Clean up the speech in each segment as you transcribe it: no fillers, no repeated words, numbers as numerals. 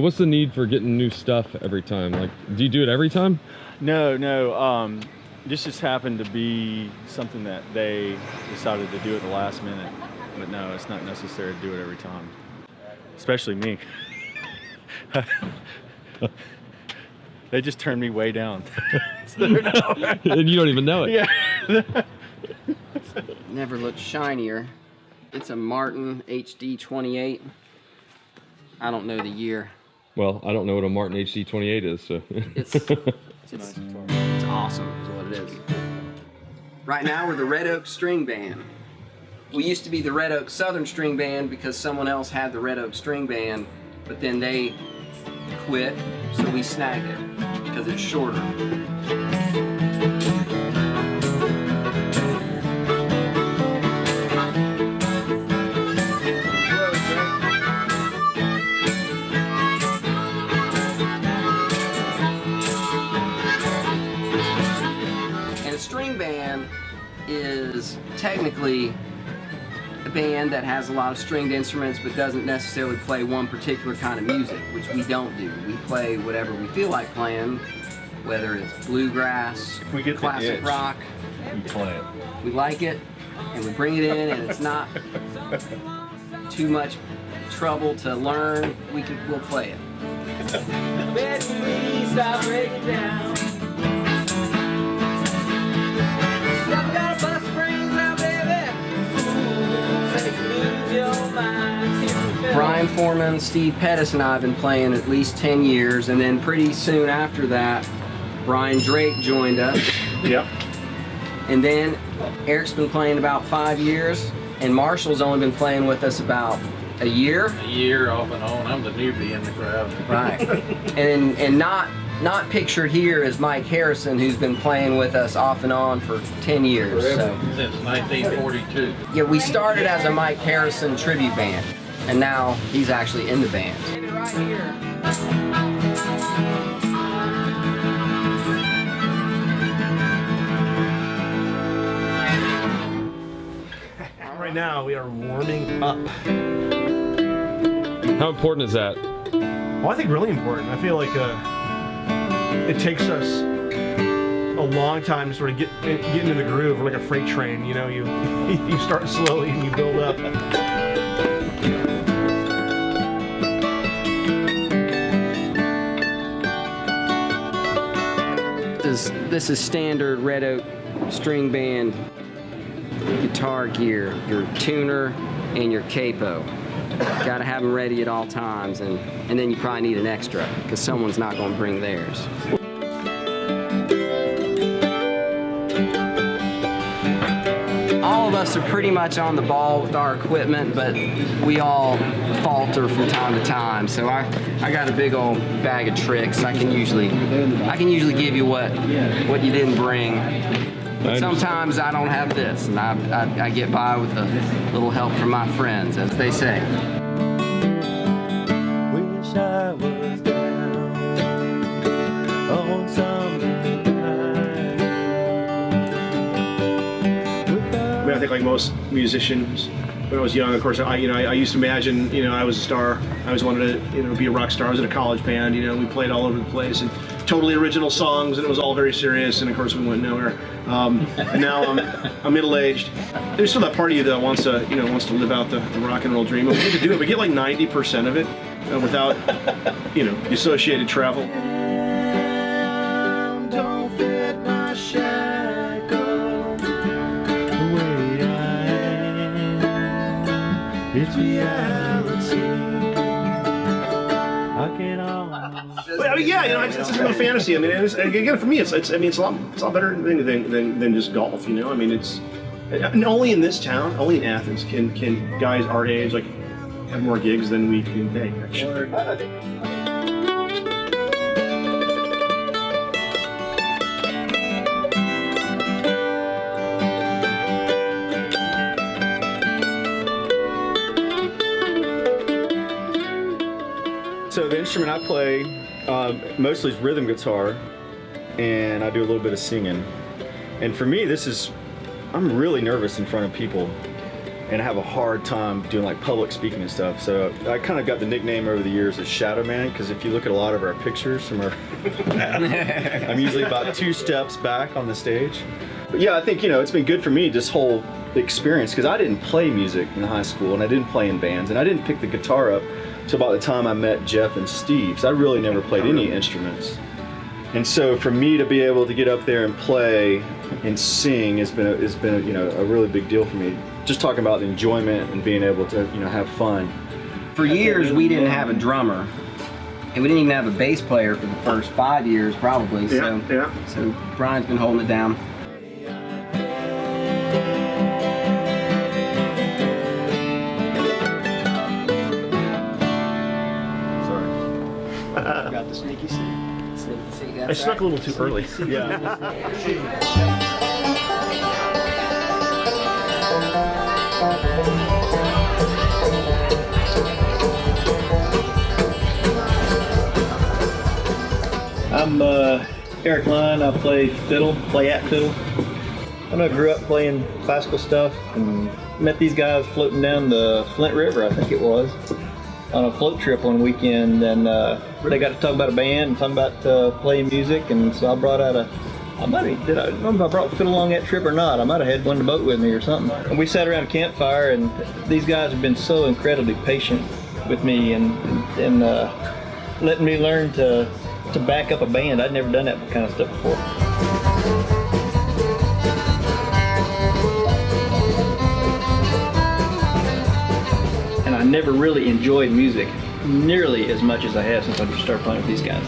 what's the need for getting new stuff every time? Like, do you do it every time? No. This just happened to be something that they decided to do at the last minute. But no, it's not necessary to do it every time. Especially me. They just turned me way down. And you don't even know it. Yeah. Never looked shinier. It's a Martin HD 28. I don't know the year. Well, I don't know what a Martin HD 28 is, so. It's awesome is what it is. Right now we're the Red Oak String Band. We used to be the Red Oak Southern String Band because someone else had the Red Oak String Band, but then they quit, so we snagged it because it's shorter. And a string band is technically a band that has a lot of stringed instruments but doesn't necessarily play one particular kind of music, which we don't do. We play whatever we feel like playing, whether it's bluegrass, classic rock. We play it. We like it, and we bring it in, and it's not too much trouble to learn. We'll play it. Brian Foreman, Steve Pettis, and I have been playing at least 10 years, and then pretty soon after that, Brian Drake joined us. Yep. And then Eric's been playing about 5 years, and Marshall's only been playing with us about a year. A year off and on. I'm the newbie in the crowd. Right. and not pictured here is Mike Harrison, who's been playing with us off and on for 10 years. So. Since 1942. Yeah, we started as a Mike Harrison tribute band, and now he's actually in the band. Right here. Right now we are warming up. How important is that? Well, I think really important. I feel like it takes us a long time to sort of get into the groove. We're like a freight train, you know. You start slowly and you build up. This is standard Red Oak string band guitar gear, your tuner and your capo. Got to have them ready at all times, and then you probably need an extra because someone's not going to bring theirs. All of us are pretty much on the ball with our equipment, but we all falter from time to time. So I got a big old bag of tricks. I can usually give you what you didn't bring. But sometimes I don't have this, and I get by with a little help from my friends, as they say. Wish I was down on some I mean, I think like most musicians, when I was young, of course, I used to imagine, I was a star. I always wanted to, be a rock star. I was in a college band, we played all over the place and totally original songs, and it was all very serious. And of course, we went nowhere. And now I'm middle-aged. There's still that part of you that wants to live out the rock and roll dream. But we get to do it. We get like 90% of it without, the associated travel. don't fit my shackle the way I am. It's reality. I can But, I mean, yeah, it's just a little fantasy. I mean, again, for me, it's a lot better than just golf. I mean, it's and only in this town, only in Athens, can guys our age like have more gigs than we can pay. Actually. So the instrument I play mostly is rhythm guitar, and I do a little bit of singing. And for me, I'm really nervous in front of people. and I have a hard time doing like public speaking and stuff. So I kind of got the nickname over the years as Shadow Man, because if you look at a lot of our pictures from our, I'm usually about 2 steps back on the stage. But yeah, I think, you know, it's been good for me, this whole experience, because I didn't play music in high school, and I didn't play in bands, and I didn't pick the guitar up till about the time I met Jeff and Steve. So I really never played any instruments. And so for me to be able to get up there and play and sing has been you know, a really big deal for me. Just talking about the enjoyment and being able to, you know, have fun. For years, we didn't have a drummer, and we didn't even have a bass player for the first 5 years, probably. So Brian's been holding it down. Sorry. Got the sneaky seat. I snuck a little too early. Yeah. I'm Eric Line. I play at Fiddle. I grew up playing classical stuff and met these guys floating down the Flint River, I think it was, on a float trip one weekend, and they got to talk about a band and talking about playing music, and so I brought out I don't remember if I brought Fiddle along that trip or not. I might have had one in the boat with me or something. And we sat around a campfire, and these guys have been so incredibly patient with me and letting me learn to back up a band. I'd never done that kind of stuff before. And I never really enjoyed music nearly as much as I have since I started playing with these guys.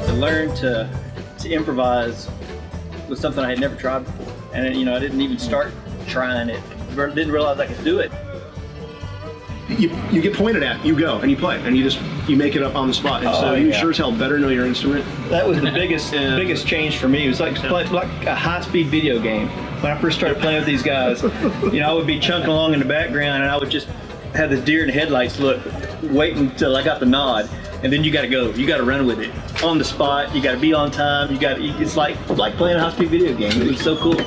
To learn to improvise was something I had never tried before. And I didn't even start trying it. Didn't realize I could do it. You get pointed at, you go, and you play, and you make it up on the spot. And so you sure as hell better know your instrument. That was the biggest change for me. It was like a high-speed video game. When I first started playing with these guys, I would be chunking along in the background, and I would just have the deer in the headlights look, waiting until I got the nod. And then you got to go. You got to run with it on the spot. You got to be on time. It's like playing a high-speed video game. It was so cool.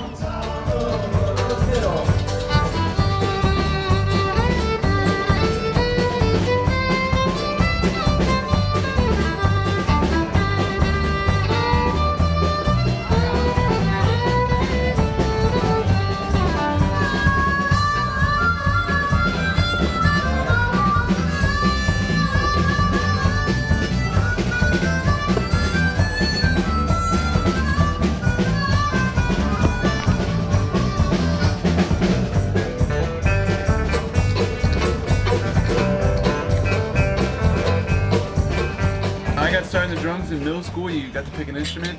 Starting the drums in middle school, you got to pick an instrument,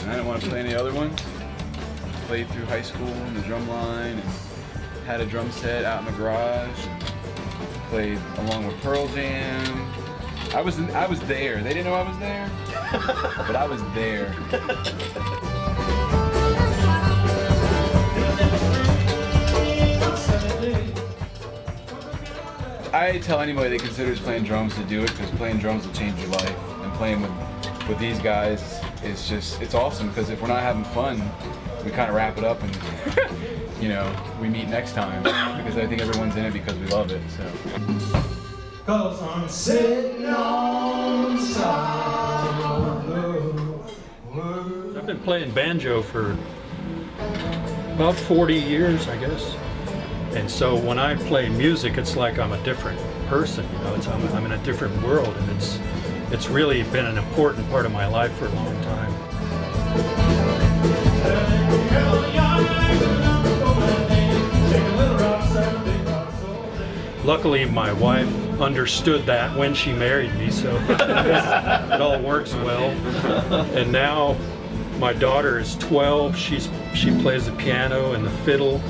and I didn't want to play any other ones. Played through high school in the drum line, and had a drum set out in the garage. Played along with Pearl Jam. I was there. They didn't know I was there, but I was there. I tell anybody that considers playing drums to do it, because playing drums will change your life. And playing with these guys is it's awesome, because if we're not having fun, we kind of wrap it up and we meet next time, because I think everyone's in it because we love it. So. 'Cause I'm sitting on the side of the road. I've been playing banjo for about 40 years, I guess. And so when I play music, it's like I'm a different person, I'm in a different world, and it's really been an important part of my life for a long time. Luckily, my wife understood that when she married me, so it all works well. And now my daughter is 12. She plays the piano and the fiddle.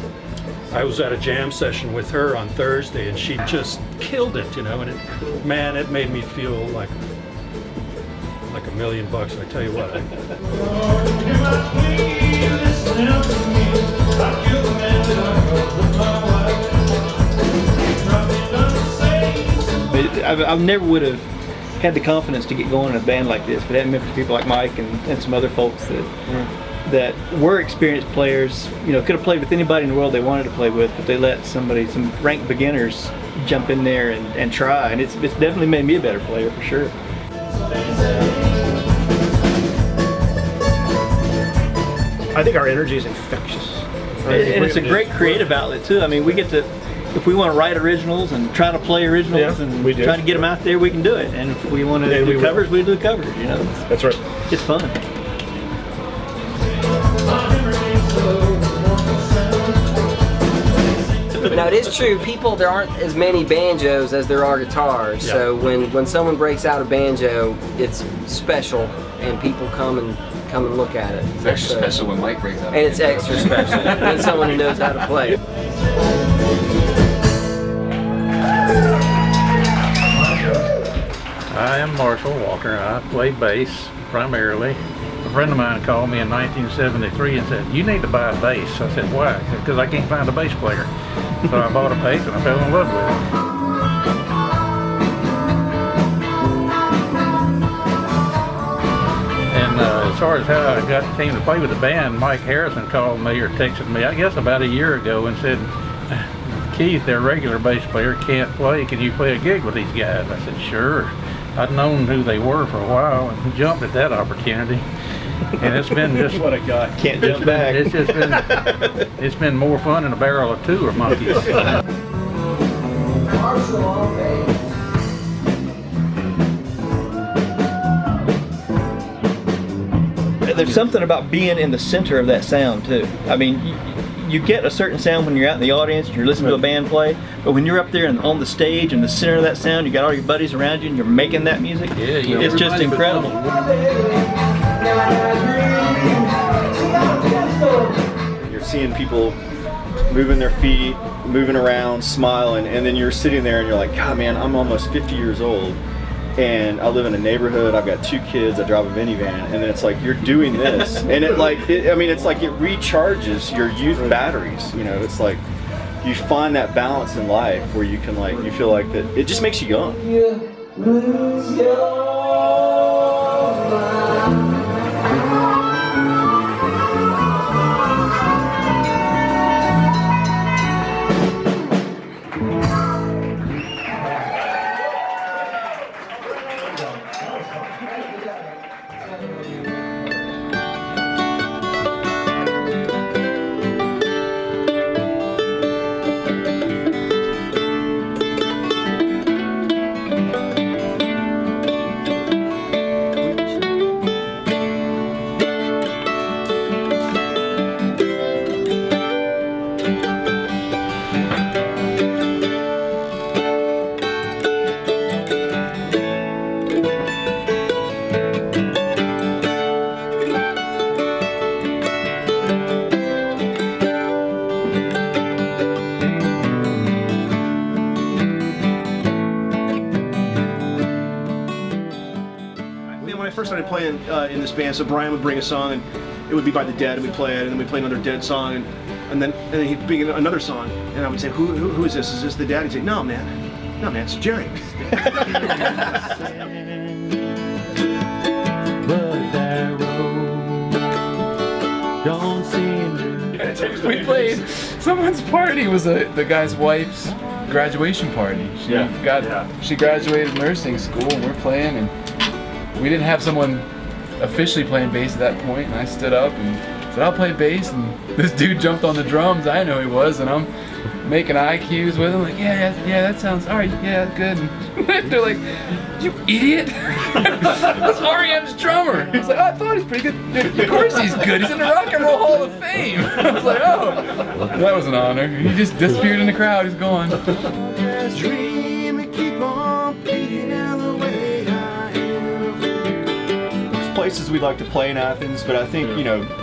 I was at a jam session with her on Thursday, and she just killed it, and it made me feel like $1 million. I tell you what. I never would have had the confidence to get going in a band like this. If it hadn't been for people like Mike and some other folks that were experienced players, you know, could have played with anybody in the world they wanted to play with, but they let some ranked beginners jump in there and try, and it's definitely made me a better player for sure. I think our energy is infectious. And it's a great creative outlet too. I mean, we get to, if we want to write originals and try to play originals and try to get them out there, we can do it. And if we want to do covers, we do covers. You know, that's right. It's fun. Now it is true, there aren't as many banjos as there are guitars. Yeah. So when someone breaks out a banjo, it's special, and people come and look at it. It's extra special when Mike breaks out. And it's extra special when someone who knows how to play. I am Marshall Walker. I play bass primarily. A friend of mine called me in 1973 and said, "You need to buy a bass." I said, "Why?" "Because I can't find a bass player." So I bought a bass and I fell in love with it. And as far as how I came to play with the band, Mike Harrison called me or texted me, I guess about a year ago, and said, "Keith, their regular bass player can't play. Can you play a gig with these guys?" I said, "Sure." I'd known who they were for a while and jumped at that opportunity. And it's been just what a guy, can't jump back. It's just been it's been more fun than a barrel of two or monkeys. There's something about being in the center of that sound too. I mean, you get a certain sound when you're out in the audience and you're listening to a band play, but when you're up there and on the stage in the center of that sound, you got all your buddies around you and you're making that music. Yeah, it's just incredible. You're seeing people moving their feet, moving around, smiling, and then you're sitting there and you're like, "God, man, I'm almost 50 years old. And I live in a neighborhood, I've got 2 kids, I drive a minivan," and then it's like, you're doing this. And it's like it recharges your youth batteries, you know. It's like, you find that balance in life where you can you feel like that, it just makes you young. You lose your mind. First started playing in this band, so Brian would bring a song and it would be by the Dead, and we'd play it, and then we'd play another Dead song, and then he'd bring another song, and I would say, who is this? Is this the Dead? He'd say, no man, it's Jerry. We played someone's party. Was the guy's wife's graduation party. She graduated nursing school, and we're playing, and we didn't have someone officially playing bass at that point, and I stood up and said, "I'll play bass," and this dude jumped on the drums. I know he was, and I'm making eye cues with him, like, yeah, that sounds all right, yeah, good. And they're like, "You idiot! That's R.E.M's drummer." I was like, "Oh, I thought he's pretty good. Of course he's good. He's in the Rock and Roll Hall of Fame." I was like, "Oh, that was an honor." He just disappeared in the crowd. He's gone. Places we'd like to play in Athens, but I think,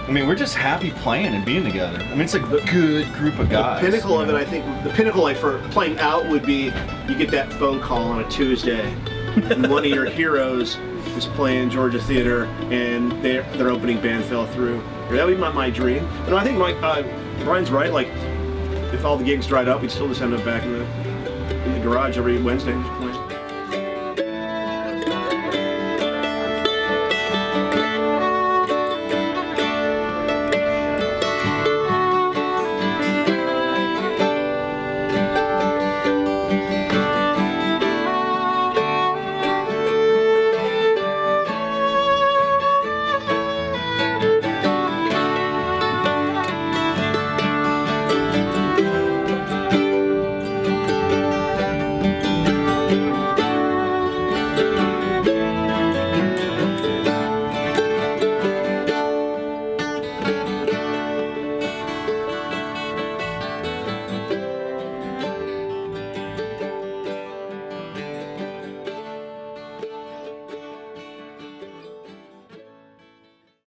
we're just happy playing and being together. I mean, it's a good group of guys. The pinnacle of it, I think, the pinnacle for playing out would be you get that phone call on a Tuesday, and one of your heroes is playing Georgia Theater, and their opening band fell through. That would be my dream. And I think Brian's right. Like, if all the gigs dried up, we'd still just end up back in the garage every Wednesday just playing.